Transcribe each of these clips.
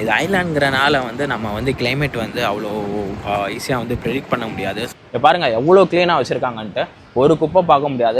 இது ஐலாண்ட்ங்கிறனால வந்து நம்ம வந்து கிளைமேட் வந்து அவ்வளோ ஈஸியாக வந்து ப்ரெடிக்ட் பண்ண முடியாது. இப்போ பாருங்கள் எவ்வளோ க்ளீனாக வச்சுருக்காங்கன்ட்டு, ஒரு குப்பை பார்க்க முடியாது.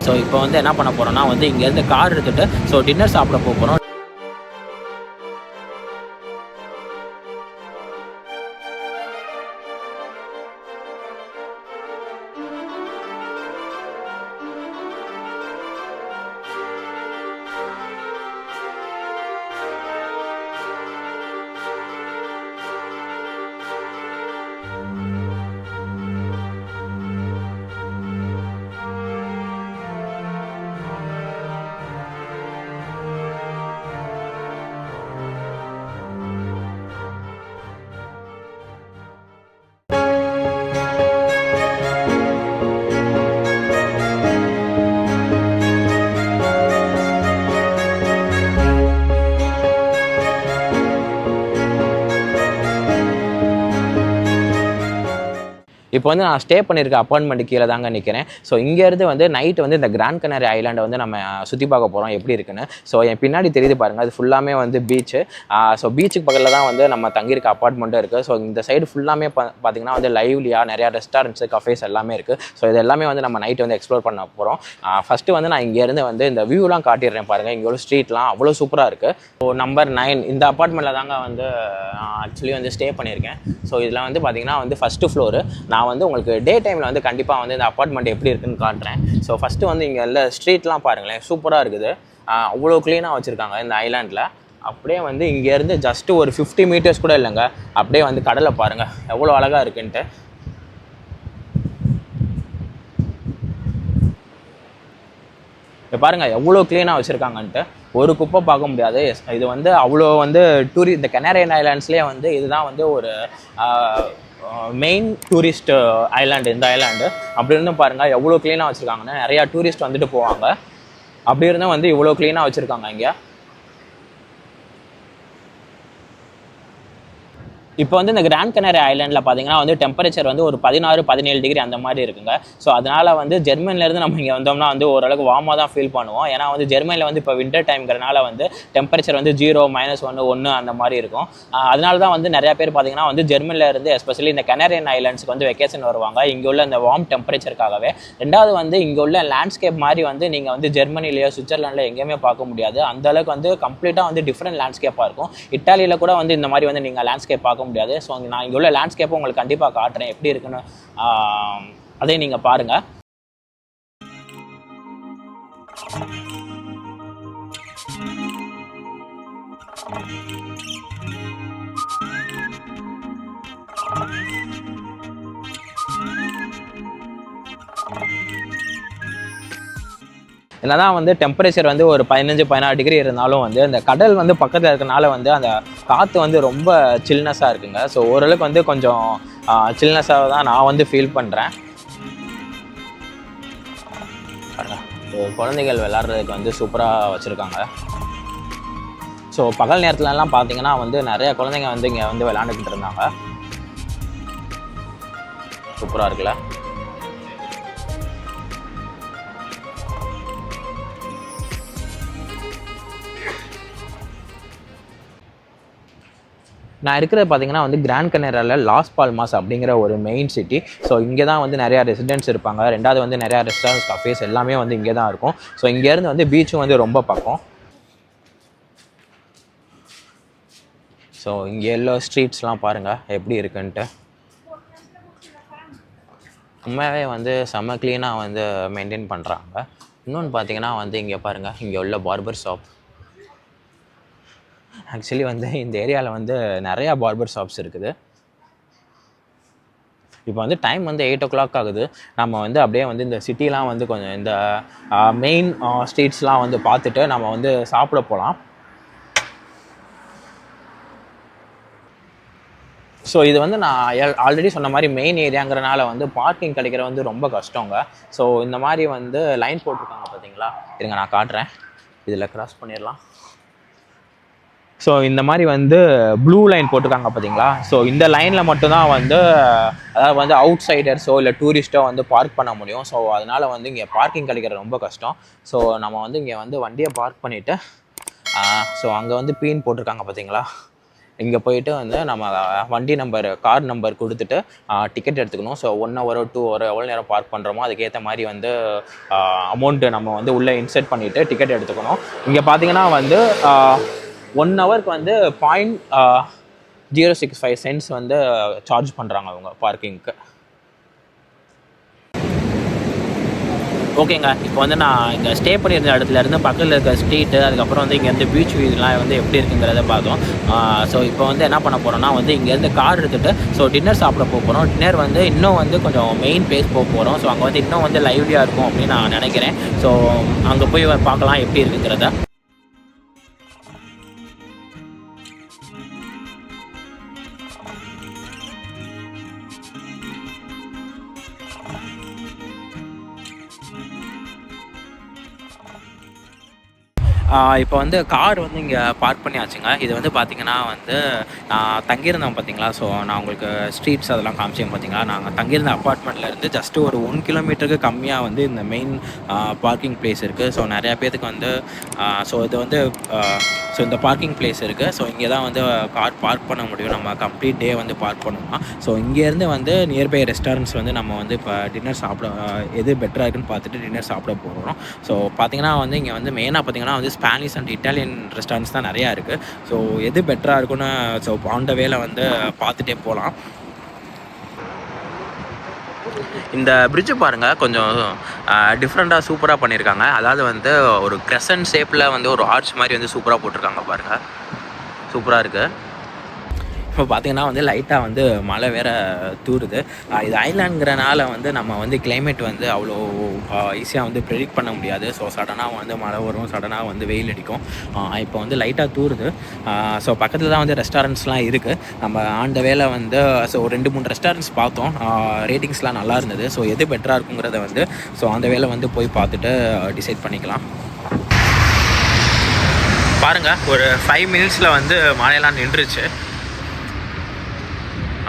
ஸோ இப்போ வந்து என்ன பண்ண போகிறோம்னா வந்து இங்கேருந்து கார் எடுத்துகிட்டு ஸோ டின்னர் சாப்பிட போகிறோம். இப்போ வந்து நான் ஸ்டே பண்ணியிருக்க அப்பார்ட்மெண்ட் கீழே தாங்க நிற்கிறேன். ஸோ இங்கேருந்து வந்து நைட்டு வந்து இந்த கிராண்ட் கனரி ஐலாண்டை வந்து நம்ம சுற்றி பார்க்க போகிறோம் எப்படி இருக்குன்னு. ஸோ என் பின்னாடி தெரியுது பாருங்கள், அது ஃபுல்லாமே வந்து பீச்சு. ஸோ பீச்சுக்கு பக்கத்தில் தான் வந்து நம்ம தங்கியிருக்க அப்பார்ட்மெண்ட்டும் இருக்குது. ஸோ இந்த சைடு ஃபுல்லாமே பார்த்திங்கன்னா வந்து லைவ்லியாக நிறையா ரெஸ்டாரண்ட்ஸு கஃபேஸ் எல்லாமே இருக்குது. ஸோ இது எல்லாமே வந்து நம்ம நைட்டு வந்து எக்ஸ்ப்ளோர் பண்ண போகிறோம். ஃபஸ்ட்டு வந்து நான் இங்கேருந்து வந்து இந்த வியூலாம் காட்டிடுறேன் பாருங்கள். இங்கே உள்ள ஸ்ட்ரீட்லாம் அவ்வளோ சூப்பராக இருக்குது. ஸோ நம்பர் 9 இந்த அப்பார்ட்மெண்ட்டில் தாங்க வந்து ஆக்சுவலி வந்து ஸ்டே பண்ணியிருக்கேன். ஸோ இதில் வந்து பார்த்திங்கன்னா வந்து ஃபஸ்ட்டு ஃப்ளோரு. நான் வந்து உங்களுக்கு டே டைமில் வந்து கண்டிப்பாக வந்து இந்த அப்பார்ட்மெண்ட் எப்படி இருக்குன்னு காட்டுறேன். ஸோ ஃபஸ்ட்டு வந்து இங்கே எல்லா ஸ்ட்ரீட்லாம் பாருங்களேன், சூப்பராக இருக்குது. அவ்வளோ க்ளீனாக வச்சுருக்காங்க இந்த ஐலாண்டில். அப்படியே வந்து இங்கேருந்து ஜஸ்ட்டு ஒரு 50 மீட்டர்ஸ் கூட இல்லைங்க, அப்படியே வந்து கடலை பாருங்கள் எவ்வளோ அழகாக இருக்குன்ட்டு. இப்போ பாருங்கள் எவ்வளோ க்ளீனாக வச்சுருக்காங்கன்ட்டு, ஒரு குப்பை பார்க்க முடியாது. இது வந்து அவ்வளோ வந்து இந்த கெனரியன் ஐலாண்ட்ஸ்லேயே வந்து இதுதான் வந்து ஒரு மெயின் டூரிஸ்ட் ஐலாண்டு இந்த ஐலாண்டு. அப்படி இருந்தும் பாருங்கள் எவ்வளோ க்ளீனாக வச்சுருக்காங்கன்னு. நிறையா டூரிஸ்ட் வந்துட்டு போவாங்க. அப்படி இருந்தும் வந்து இவ்வளோ க்ளீனாக வச்சுருக்காங்க இங்கே. இப்போ வந்து இந்த கிராண்ட் கனரி ஐலாண்டில் பார்த்தீங்கன்னா வந்து டெம்பரேச்சர் வந்து ஒரு 16-17 டிகிரி அந்த மாதிரி இருக்குங்க. ஸோ அதனால் வந்து ஜெர்மனிலேருந்து நம்ம இங்கே வந்தோம்னா வந்து ஓரளவுக்கு வார்மாக தான் ஃபீல் பண்ணுவோம். ஏன்னா வந்து ஜெர்மனியில் வந்து இப்போ வின்டர் டைம்ங்கிறனால வந்து டெம்பரேச்சர் வந்து 0, -1 அந்த மாதிரி இருக்கும். அதனால தான் வந்து நிறையா பேர் பார்த்தீங்கன்னா வந்து ஜெர்மனிலேருந்து எஸ்பெஷலி இந்த கனரியன் ஐலாண்ட்ஸுக்கு வந்து வெக்கேஷன் வருவாங்க இங்கே உள்ள இந்த வார்ம் டெம்பரேச்சருக்காகவே. ரெண்டாவது வந்து இங்கே உள்ள லேண்ட்ஸ்கேப் மாதிரி வந்து நீங்கள் வந்து ஜெர்மனிலேயோ சுவிட்சர்லாண்டில் எங்கேயுமே பார்க்க முடியாது. அந்தளவுக்கு வந்து கம்ப்ளீட்டாக வந்து டிஃப்ரெண்ட் லேண்ட்ஸ்கேப்பாக இருக்கும். இட்டாலியில் கூட வந்து இந்த மாதிரி வந்து நீங்கள் லேண்ட்ஸ்கேப் பார்க்க முடியாது. ஸோ நான் இங்கே உள்ள லேண்ட்ஸ்கேப்பை உங்களுக்கு கண்டிப்பாக காட்டுறேன் எப்படி இருக்குன்னு, அதே நீங்கள் பாருங்கள். என்னதான் வந்து டெம்பரேச்சர் வந்து ஒரு 15-16 டிகிரி இருந்தாலும் வந்து அந்த கடல் வந்து பக்கத்தில் இருக்கனால வந்து அந்த காற்று வந்து ரொம்ப சில்னஸாக இருக்குங்க. ஸோ ஓரளவுக்கு வந்து கொஞ்சம் சில்னஸாக தான் நான் வந்து ஃபீல் பண்ணுறேன். குழந்தைகள் விளாட்றதுக்கு வந்து சூப்பராக வச்சுருக்காங்க. ஸோ பகல் நேரத்துலலாம் பார்த்தீங்கன்னா வந்து நிறைய குழந்தைங்க வந்து இங்கே வந்து விளாண்டுக்கிட்டு இருந்தாங்க. சூப்பராக இருக்குல்ல. நான் இருக்கிறது பார்த்தீங்கன்னா வந்து கிராண்ட் கனரியில் லாஸ் பால்மாஸ் அப்படிங்கிற ஒரு மெயின் சிட்டி. ஸோ இங்கே தான் வந்து நிறையா ரெசிடென்ட்ஸ் இருப்பாங்க. ரெண்டாவது வந்து நிறையா ரெஸ்டாரண்ட்ஸ் கஃபேஸ் எல்லாமே வந்து இங்கே தான் இருக்கும். ஸோ இங்கேருந்து வந்து பீச்சும் வந்து ரொம்ப பக்கம். ஸோ இங்கே எல்லா ஸ்ட்ரீட்ஸ்லாம் பாருங்கள் எப்படி இருக்குன்ட்டு. உண்மையாகவே வந்து செம்ம க்ளீனாக வந்து மெயின்டைன் பண்ணுறாங்க. இன்னொன்று பார்த்தீங்கன்னா வந்து இங்கே பாருங்கள், இங்கே உள்ள பார்பர் ஷாப். ஆக்சுவலி வந்து இந்த ஏரியாவில் வந்து நிறையா பார்பர் ஷாப்ஸ் இருக்குது. இப்போ வந்து டைம் வந்து 8 o'clock ஆகுது. நம்ம வந்து அப்படியே வந்து இந்த சிட்டிலாம் வந்து கொஞ்சம் இந்த மெயின் ஸ்ட்ரீட்ஸ்லாம் வந்து பார்த்துட்டு நம்ம வந்து சாப்பிட போகலாம். ஸோ இது வந்து நான் ஆல்ரெடி சொன்ன மாதிரி மெயின் ஏரியாங்கிறனால வந்து பார்க்கிங் கிடைக்கிற வந்து ரொம்ப கஷ்டங்க. ஸோ இந்த மாதிரி வந்து லைன் போட்டிருக்காங்க பார்த்தீங்களா, இருங்க நான் காட்டுறேன். இதில் கிராஸ் பண்ணிடலாம். ஸோ இந்த மாதிரி வந்து ப்ளூ லைன் போட்டிருக்காங்க பார்த்தீங்களா. ஸோ இந்த லைனில் மட்டும்தான் வந்து அதாவது வந்து அவுட் சைடர்ஸோ இல்லை டூரிஸ்ட்டோ வந்து பார்க் பண்ண முடியும். ஸோ அதனால் வந்து இங்கே பார்க்கிங் கிடைக்கிறது ரொம்ப கஷ்டம். ஸோ நம்ம வந்து இங்கே வந்து வண்டியை பார்க் பண்ணிவிட்டு ஸோ அங்கே வந்து பீன் போட்டிருக்காங்க பார்த்தீங்களா, இங்கே போயிட்டு வந்து நம்ம வண்டி நம்பர் கார் நம்பர் கொடுத்துட்டு டிக்கெட் எடுத்துக்கணும். ஸோ 1 hour 2 hour எவ்வளோ நேரம் பார்க் பண்ணுறோமோ அதுக்கேற்ற மாதிரி வந்து அமௌண்ட்டு நம்ம வந்து உள்ளே இன்செர்ட் பண்ணிவிட்டு டிக்கெட் எடுத்துக்கணும். இங்கே பார்த்தீங்கன்னா வந்து 1 hourக்கு வந்து 0.065 cents வந்து சார்ஜ் பண்ணுறாங்க அவங்க பார்க்கிங்க்கு. ஓகேங்க, இப்போ வந்து நான் இங்கே ஸ்டே பண்ணியிருந்த இடத்துலேருந்து பக்கத்தில் இருக்க ஸ்ட்ரீட்டு, அதுக்கப்புறம் வந்து இங்கேருந்து பீச் வியூலாம் வந்து எப்படி இருக்குங்கிறத பார்த்தோம். ஸோ இப்போ வந்து என்ன பண்ண போகிறோம்னா வந்து இங்கேருந்து கார் எடுத்துகிட்டு ஸோ டின்னர் சாப்பிட போகிறோம். டின்னர் வந்து இன்னும் வந்து கொஞ்சம் மெயின் பிளேஸ் போகிறோம். ஸோ அங்கே வந்து இன்னும் வந்து லைவ்லியாக இருக்கும் அப்படின்னு நான் நினைக்கிறேன். ஸோ அங்கே போய் பார்க்கலாம் எப்படி இருக்குங்கிறத. இப்போ வந்து கார் வந்து இங்கே பார்க் பண்ணியாச்சுங்க. இது வந்து பார்த்திங்கன்னா வந்து நான் தங்கியிருந்தேன் பார்த்தீங்களா. ஸோ நான் உங்களுக்கு ஸ்ட்ரீட்ஸ் அதெல்லாம் காமிச்சேன் பார்த்தீங்களா. நாங்கள் தங்கியிருந்த அப்பார்ட்மெண்ட்லேருந்து ஜஸ்ட்டு ஒரு 1 kilometerக்கு கம்மியாக வந்து இந்த மெயின் பார்க்கிங் பிளேஸ் இருக்குது. ஸோ நிறையா பேருக்கு வந்து ஸோ இது வந்து ஸோ இந்த பார்க்கிங் பிளேஸ் இருக்குது. ஸோ இங்கே தான் வந்து கார் பார்க் பண்ண முடியும். நம்ம கம்ப்ளீட் டே வந்து பார்க் பண்ணுவோம். ஸோ இங்கேருந்து வந்து நியர்பை ரெஸ்டாரண்ட்ஸ் வந்து நம்ம வந்து இப்போ டின்னர் சாப்பிட எது பெட்டராக இருக்குன்னு பார்த்துட்டு டின்னர் சாப்பிட போகிறோம். ஸோ பார்த்திங்கன்னா வந்து இங்கே வந்து மெயினாக பார்த்திங்கன்னா வந்து ஸ்பானிஷ் அண்ட் இட்டாலியன் ரெஸ்டாரண்ட்ஸ் தான் நிறையா இருக்குது. ஸோ எது பெட்டராக இருக்குன்னு ஸோ ஆன் த வேல வந்து பார்த்துட்டே போகலாம். இந்த பிரிட்ஜு பாருங்கள், கொஞ்சம் டிஃப்ரெண்ட்டாக சூப்பராக பண்ணியிருக்காங்க. அதாவது வந்து ஒரு கிரசன்ட் ஷேப்பில் வந்து ஒரு ஆர்ச் மாதிரி வந்து சூப்பராக போட்டிருக்காங்க பாருங்கள், சூப்பராக இருக்குது. இப்போ பார்த்திங்கன்னா வந்து லைட்டாக வந்து மழை வேறு தூருது. இது ஐலாண்டுங்கிறனால வந்து நம்ம வந்து கிளைமேட் வந்து அவ்வளோ ஈஸியாக வந்து ப்ரெடிக்ட் பண்ண முடியாது. ஸோ சடனாக வந்து மழை வரும், சடனாக வந்து வெயில் அடிக்கும். இப்போ வந்து லைட்டாக தூருது. ஸோ பக்கத்தில் தான் வந்து ரெஸ்டாரண்ட்ஸ்லாம் இருக்குது. நம்ம ஆண்ட வேலை வந்து ஸோ 2-3 ரெஸ்டாரண்ட்ஸ் பார்த்தோம். ரேட்டிங்ஸ்லாம் நல்லா இருந்தது. ஸோ எது பெட்டராக இருக்குங்கிறத வந்து ஸோ அந்த வேலை வந்து போய் பார்த்துட்டு டிசைட் பண்ணிக்கலாம். பாருங்கள், ஒரு 5 minutesல வந்து மழையெல்லாம் நின்றுச்சு.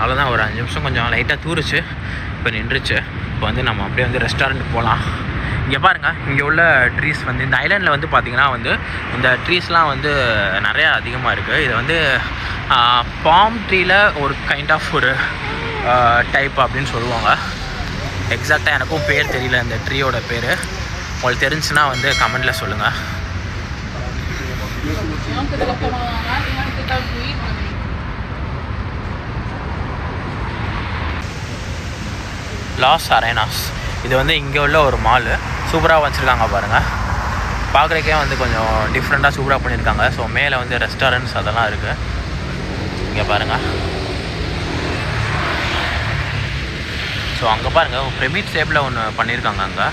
அவ்வளோதான், ஒரு 5 நிமிஷம் கொஞ்சம் லைட்டாக தூருச்சு, இப்போ நின்றுச்சு. இப்போ வந்து நம்ம அப்படியே வந்து ரெஸ்டாரண்ட் போகலாம். இங்கே பாருங்கள், இங்கே உள்ள ட்ரீஸ் வந்து இந்த ஐலாண்டில் வந்து பார்த்திங்கன்னா வந்து இந்த ட்ரீஸ்லாம் வந்து நிறையா அதிகமாக இருக்குது. இது வந்து பாம் ட்ரீயில் ஒரு கைண்ட் ஆஃப் ஒரு டைப் அப்படின்னு சொல்லுவாங்க. எக்ஸாக்டாக எனக்கும் பேர் தெரியல இந்த ட்ரீயோட பேர். உங்களுக்கு தெரிஞ்சுன்னா வந்து கமெண்டில் சொல்லுங்கள். லாஸ் அரேனாஸ், இது வந்து இங்கே உள்ள ஒரு மாலு. சூப்பராக வச்சுருக்காங்க பாருங்கள். பார்க்குறக்கே வந்து கொஞ்சம் டிஃப்ரெண்ட்டாக சூப்பராக பண்ணியிருக்காங்க. ஸோ மேலே வந்து ரெஸ்டாரண்ட்ஸ் அதெல்லாம் இருக்குது. இங்கே பாருங்கள். ஸோ அங்கே பாருங்கள், ஒரு பிரமிட் ஷேப்பில் ஒன்று பண்ணியிருக்காங்க அங்கே.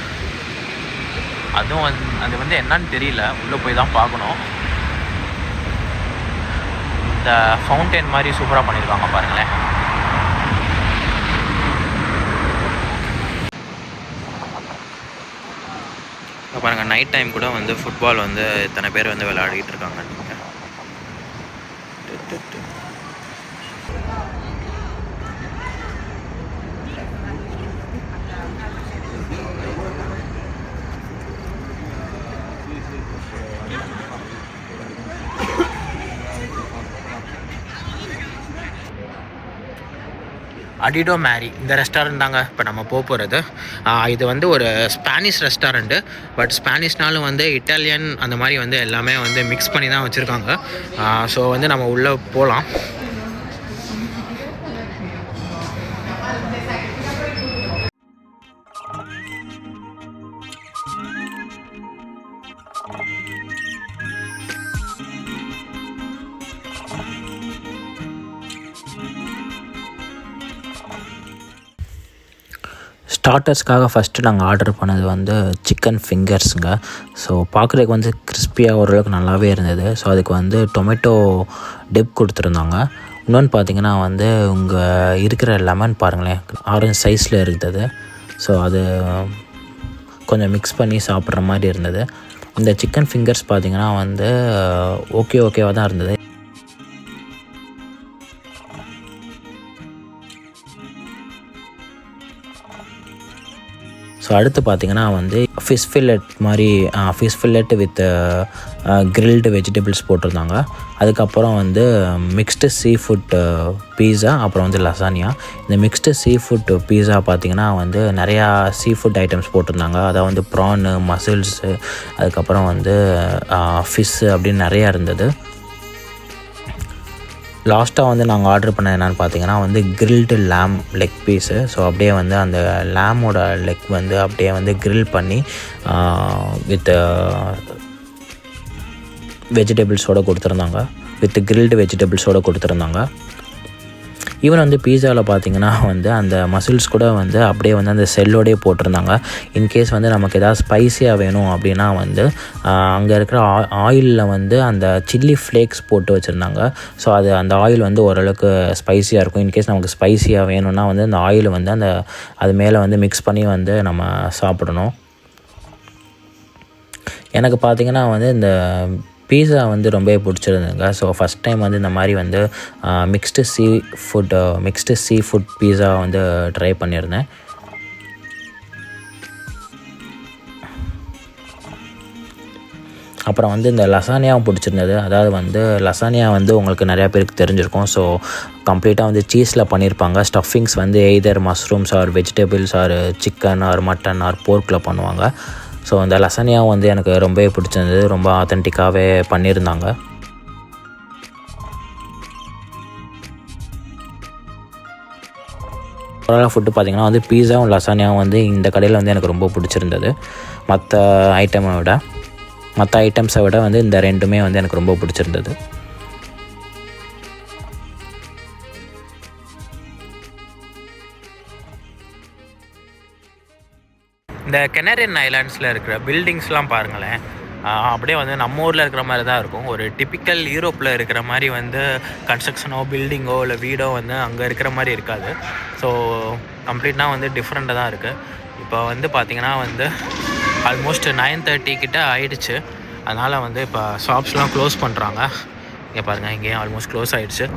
அதுவும் அது வந்து என்னன்னு தெரியல, உள்ளே போய் தான் பார்க்கணும். இந்த ஃபவுண்டைன் மாதிரி சூப்பராக பண்ணியிருக்காங்க பாருங்களேன். பாருங்கள், நைட் டைம் கூட வந்து ஃபுட்பால் வந்து இத்தனை பேர் வந்து விளையாடிட்டு இருக்காங்க. அடிடோ மேரி இந்த ரெஸ்டாரண்ட் தாங்க இப்போ நம்ம போகிறது. இது வந்து ஒரு ஸ்பானிஷ் ரெஸ்டாரண்ட்டு. பட் ஸ்பானிஷ்னாலும் வந்து இட்டாலியன் அந்த மாதிரி வந்து எல்லாமே வந்து மிக்ஸ் பண்ணி தான் வச்சுருக்காங்க. ஸோ வந்து நம்ம உள்ளே போகலாம். ஸ்டார்டர்ஸ்க்காக ஃபஸ்ட்டு நாங்கள் ஆர்டர் பண்ணது வந்து சிக்கன் ஃபிங்கர்ஸுங்க. ஸோ பார்க்குறதுக்கு வந்து கிறிஸ்பியாக ஓரளவுக்கு நல்லாவே இருந்தது. ஸோ அதுக்கு வந்து டொமேட்டோ டிப் கொடுத்துருந்தாங்க. இன்னொன்று பார்த்திங்கன்னா வந்து உங்க இருக்கிற லெமன் பாருங்களேன், ஆரஞ்சு சைஸில் இருந்தது. ஸோ அது கொஞ்சம் மிக்ஸ் பண்ணி சாப்பிட்ற மாதிரி இருந்தது. இந்த சிக்கன் ஃபிங்கர்ஸ் பார்த்திங்கன்னா வந்து ஓகேவாக தான் இருந்தது. ஸோ அடுத்து பார்த்திங்கன்னா வந்து ஃபிஷ் ஃபில்லட் மாதிரி fish fillet with grilled vegetables போட்டிருந்தாங்க. அதுக்கப்புறம் வந்து மிக்ஸ்டு சீ ஃபுட் பீஸா, அப்புறம் வந்து லசானியா. இந்த மிக்ஸ்டு சீ ஃபுட் பீஸா பார்த்திங்கன்னா வந்து நிறையா சீ ஃபுட் ஐட்டம்ஸ் போட்டிருந்தாங்க. அதாவது வந்து ப்ரானு, மசில்ஸு, அதுக்கப்புறம் வந்து ஃபிஷ்ஷு அப்படின்னு நிறையா இருந்தது. லாஸ்ட்டாக வந்து நாங்கள் ஆர்டர் பண்ண என்னென்னு பார்த்தீங்கன்னா வந்து கிரில்டு லேம் லெக் பீஸு. ஸோ அப்படியே வந்து அந்த லேமோட லெக் வந்து அப்படியே வந்து கிரில் பண்ணி வித் வெஜிடபிள்ஸோடு கொடுத்துருந்தாங்க, வித் கிரில்டு வெஜிடபிள்ஸோடு கொடுத்துருந்தாங்க. ஈவன் வந்து பீஸாவில் பார்த்திங்கன்னா வந்து அந்த மசில்ஸ் கூட வந்து அப்படியே வந்து அந்த செல்லோடையே போட்டிருந்தாங்க. இன்கேஸ் வந்து நமக்கு எதாவது ஸ்பைஸியாக வேணும் அப்படின்னா வந்து அங்கே இருக்கிற ஆயிலில் வந்து அந்த சில்லி ஃப்ளேக்ஸ் போட்டு வச்சுருந்தாங்க. ஸோ அந்த ஆயில் வந்து ஓரளவுக்கு ஸ்பைஸியாக இருக்கும். இன்கேஸ் நமக்கு ஸ்பைஸியாக வேணும்னா வந்து அந்த ஆயில் வந்து அது மேலே வந்து மிக்ஸ் பண்ணி வந்து நம்ம சாப்பிடணும். எனக்கு பார்த்திங்கன்னா வந்து இந்த பீஸா வந்து ரொம்பவே பிடிச்சிருந்துங்க. ஸோ ஃபஸ்ட் டைம் வந்து இந்த மாதிரி வந்து மிக்ஸ்டு சீ ஃபுட் பீஸா வந்து ட்ரை பண்ணியிருந்தேன். அப்புறம் வந்து இந்த லசானியாவும் பிடிச்சிருந்தது. அதாவது வந்து லசானியா வந்து உங்களுக்கு நிறையா பேருக்கு தெரிஞ்சிருக்கும். ஸோ கம்ப்ளீட்டாக வந்து சீஸில் பண்ணியிருப்பாங்க. ஸ்டஃபிங்ஸ் வந்து either mushrooms or vegetables or chicken or mutton or போர்க்கில் பண்ணுவாங்க. ஸோ அந்த லசானியாவும் வந்து எனக்கு ரொம்பவே பிடிச்சிருந்தது. ரொம்ப ஆத்தென்டிக்காகவே பண்ணியிருந்தாங்க. ஓவராலாக ஃபுட்டு பார்த்திங்கன்னா வந்து பீஸாவும் லசானியாவும் வந்து இந்த கடையில் வந்து எனக்கு ரொம்ப பிடிச்சிருந்தது. மற்ற ஐட்டம்ஸை விட வந்து இந்த ரெண்டுமே வந்து எனக்கு ரொம்ப பிடிச்சிருந்தது. இந்த கெனரியன் ஐலாண்ட்ஸில் இருக்கிற பில்டிங்ஸ்லாம் பாருங்களேன், அப்படியே வந்து நம்ம ஊரில் இருக்கிற மாதிரி தான் இருக்கும். ஒரு டிப்பிக்கல் யூரோப்பில் இருக்கிற மாதிரி வந்து கன்ஸ்ட்ரக்ஷனோ பில்டிங்கோ இல்லை வீடோ வந்து அங்கே இருக்கிற மாதிரி இருக்காது. ஸோ கம்ப்ளீட்டாக வந்து டிஃப்ரெண்ட்டாக தான் இருக்குது. இப்போ வந்து பார்த்திங்கன்னா வந்து ஆல்மோஸ்ட் 9:30 கிட்ட ஆகிடுச்சு. அதனால் வந்து இப்போ ஷாப்ஸ்லாம் க்ளோஸ் பண்ணுறாங்க. இங்கே பாருங்கள், இங்கேயும் ஆல்மோஸ்ட் க்ளோஸ் ஆகிடுச்சு.